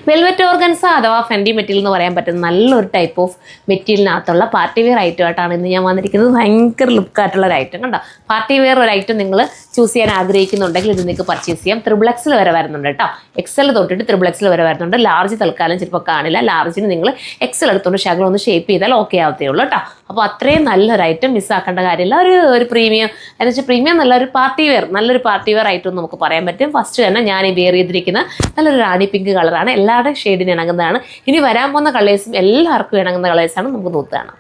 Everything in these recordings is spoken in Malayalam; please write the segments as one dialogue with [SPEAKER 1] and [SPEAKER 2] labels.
[SPEAKER 1] വെൽവെറ്റ് ഓർഗൻസ അഥവാ ഫെൻഡി മെറ്റീരിയൽ എന്ന് പറയാൻ പറ്റുന്ന നല്ലൊരു ടൈപ്പ് ഓഫ് മെറ്റീരിയലിനകത്തുള്ള പാർട്ടി വെയർ ഐറ്റമായിട്ടാണ് ഇന്ന് ഞാൻ വന്നിരിക്കുന്നത്. ഭയങ്കര ലുക്കായിട്ടുള്ള ഒരു ഐറ്റം കണ്ടോ. പാർട്ടി വെയർ ഒരു ഐറ്റം നിങ്ങൾ ചൂസ് ചെയ്യാൻ ആഗ്രഹിക്കുന്നുണ്ടെങ്കിൽ ഇത് നിങ്ങൾക്ക് പർച്ചേസ് ചെയ്യാം. XXL വരെ വരുന്നുണ്ട് കേട്ടോ. XL തൊട്ടിട്ട് XXL വരെ വരുന്നുണ്ട്. ലാർജ് തൽക്കാലം ചിലപ്പോൾ കാണില്ല. ലാർജിന് നിങ്ങൾ XL എടുത്തുകൊണ്ട് ശകലം ഒന്ന് ഷേപ്പ് ചെയ്താൽ ഓക്കെ ആവത്തേ ഉള്ളൂ കേട്ടോ. അപ്പോൾ അത്രയും നല്ലൊരു ഐറ്റം മിസ്സാക്കേണ്ട കാര്യമില്ല. ഒരു പ്രീമിയം എന്ന് വെച്ചാൽ പ്രീമിയം നല്ല ഒരു പാർട്ടി വെയർ, നല്ലൊരു പാർട്ടി വെയർ ഐറ്റം എന്ന് നമുക്ക് പറയാൻ പറ്റും. ഫസ്റ്റ് തന്നെ ഞാൻ ഈ വെയർ ചെയ്തിരിക്കുന്ന നല്ലൊരു റാണി പിങ്ക് കളറാണ്. എല്ലാവരുടെയും ഷെയ്ഡിന് ഇണങ്ങുന്നതാണ്. ഇനി വരാൻ പോകുന്ന കളേഴ്സും എല്ലാവർക്കും ഇണങ്ങുന്ന കളേഴ്സാണ്. നമുക്ക് നോക്കുകയാണ്.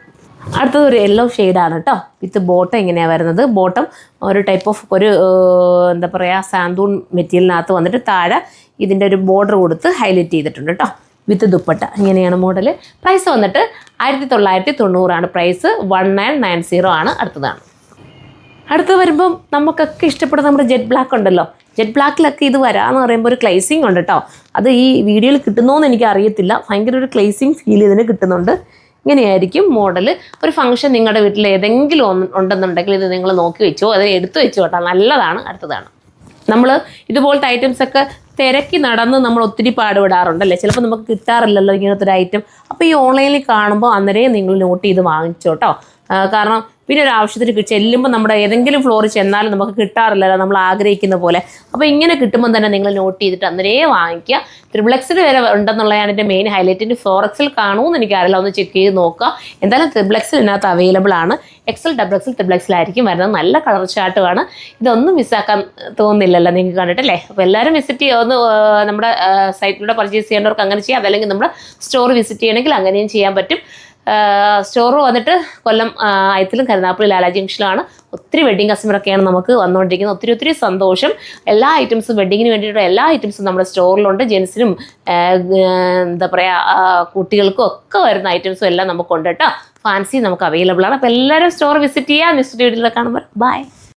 [SPEAKER 1] അടുത്തത് ഒരു യെല്ലോ ഷെയ്ഡാണ് കേട്ടോ. വിത്ത് ബോട്ടം ഇങ്ങനെയാണ് വരുന്നത്. ബോട്ടം ഒരു ടൈപ്പ് ഓഫ് ഒരു എന്താ പറയുക സാന്തൂൺ മെറ്റീരിയലിനകത്ത് വന്നിട്ട് താഴെ ഇതിൻ്റെ ഒരു ബോർഡർ കൊടുത്ത് ഹൈലൈറ്റ് ചെയ്തിട്ടുണ്ട് കേട്ടോ. വിത്ത് ദുപ്പട്ട ഇങ്ങനെയാണ് മോഡൽ. പ്രൈസ് വന്നിട്ട് 1990 പ്രൈസ്. 1990 ആണ്. അടുത്ത് വരുമ്പം നമുക്കൊക്കെ ഇഷ്ടപ്പെടുന്ന നമ്മുടെ ജെറ്റ് ബ്ലാക്ക് ഉണ്ടല്ലോ. ജെറ്റ് ബ്ലാക്കിലൊക്കെ ഇത് വരാമെന്ന് പറയുമ്പോൾ ഒരു ക്ലേസിങ് ഉണ്ട് കേട്ടോ. അത് ഈ വീഡിയോയിൽ കിട്ടുന്നോന്ന് എനിക്ക് അറിയത്തില്ല. ഭയങ്കര ഒരു ക്ലേസിങ് ഫീൽ ഇതിന് കിട്ടുന്നുണ്ട്. ഇങ്ങനെയായിരിക്കും മോഡൽ. ഒരു ഫംഗ്ഷൻ നിങ്ങളുടെ വീട്ടിൽ ഏതെങ്കിലും ഉണ്ടെന്നുണ്ടെങ്കിൽ ഇത് നിങ്ങൾ നോക്കി വെച്ചോ, അത് എടുത്തു വെച്ചോ കേട്ടോ. നല്ലതാണ്. അടുത്തതാണ് നമ്മൾ ഇതുപോലത്തെ ഐറ്റംസൊക്കെ തിരക്കി നടന്ന് നമ്മൾ ഒത്തിരി പാടുപെടാറുണ്ടല്ലേ. ചിലപ്പോൾ നമുക്ക് കിട്ടാറില്ലല്ലോ ഇങ്ങനത്തെ ഒരു ഐറ്റം. അപ്പോൾ ഈ ഓൺലൈനിൽ കാണുമ്പോൾ അന്നേരം നിങ്ങൾ നോട്ട് ചെയ്ത് വാങ്ങിച്ചോട്ടോ. കാരണം പിന്നെ ഒരു ആവശ്യത്തിന് ചെല്ലുമ്പോൾ നമ്മുടെ ഏതെങ്കിലും ഫ്ലോറിൽ ചെന്നാലും നമുക്ക് കിട്ടാറില്ലല്ലോ നമ്മൾ ആഗ്രഹിക്കുന്ന പോലെ. അപ്പോൾ ഇങ്ങനെ കിട്ടുമ്പോൾ തന്നെ നിങ്ങൾ നോട്ട് ചെയ്തിട്ട് അന്നേരേ വാങ്ങിക്കുക. XXL വരെ ഉണ്ടെന്നുള്ളതാണ് എൻ്റെ മെയിൻ ഹൈലൈറ്റ്. 4XL കാണുമെന്ന് എനിക്കറിയില്ല, ഒന്ന് ചെക്ക് ചെയ്ത് നോക്കുക. എന്തായാലും XXL ഇതിനകത്ത് അവൈലബിൾ ആണ്. XL, XXL ആയിരിക്കും വരുന്നത്. നല്ല കളർ ചാർട്ടുമാണ്. ഇതൊന്നും മിസ്സാക്കാൻ തോന്നുന്നില്ലല്ലോ നിങ്ങൾക്ക് കണ്ടിട്ടല്ലേ. അപ്പോൾ എല്ലാവരും വിസിറ്റ് ചെയ്യുക. ഒന്ന് നമ്മുടെ സൈറ്റിലൂടെ പർച്ചേസ് ചെയ്യേണ്ടവർക്ക് അങ്ങനെ ചെയ്യാം. അതല്ലെങ്കിൽ നമ്മുടെ സ്റ്റോർ വിസിറ്റ് ചെയ്യണമെങ്കിൽ അങ്ങനെയും ചെയ്യാൻ പറ്റും. സ്റ്റോർ വന്നിട്ട് കൊല്ലം അയത്തിലും കരുനാഗപ്പള്ളി ലാലാ ജംഗ്ഷനിലാണ്. ഒത്തിരി വെഡ്ഡിങ് കസ്റ്റമറൊക്കെയാണ് നമുക്ക് വന്നുകൊണ്ടിരിക്കുന്നത്. ഒത്തിരി സന്തോഷം. എല്ലാ ഐറ്റംസും വെഡ്ഡിങ്ങിന് വേണ്ടിയിട്ടുള്ള എല്ലാ ഐറ്റംസും നമ്മുടെ സ്റ്റോറിലുണ്ട്. ജെൻസിനും എന്താ പറയുക കുട്ടികൾക്കും ഒക്കെ വരുന്ന ഐറ്റംസും എല്ലാം നമുക്കുണ്ട് കേട്ടോ. ഫാൻസി നമുക്ക് അവൈലബിൾ ആണ്. അപ്പോൾ എല്ലാവരും സ്റ്റോർ വിസിറ്റ് ചെയ്യുക. നെക്സ്റ്റ് വീഡിയോയിൽ കാണുമ്പോൾ ബൈ.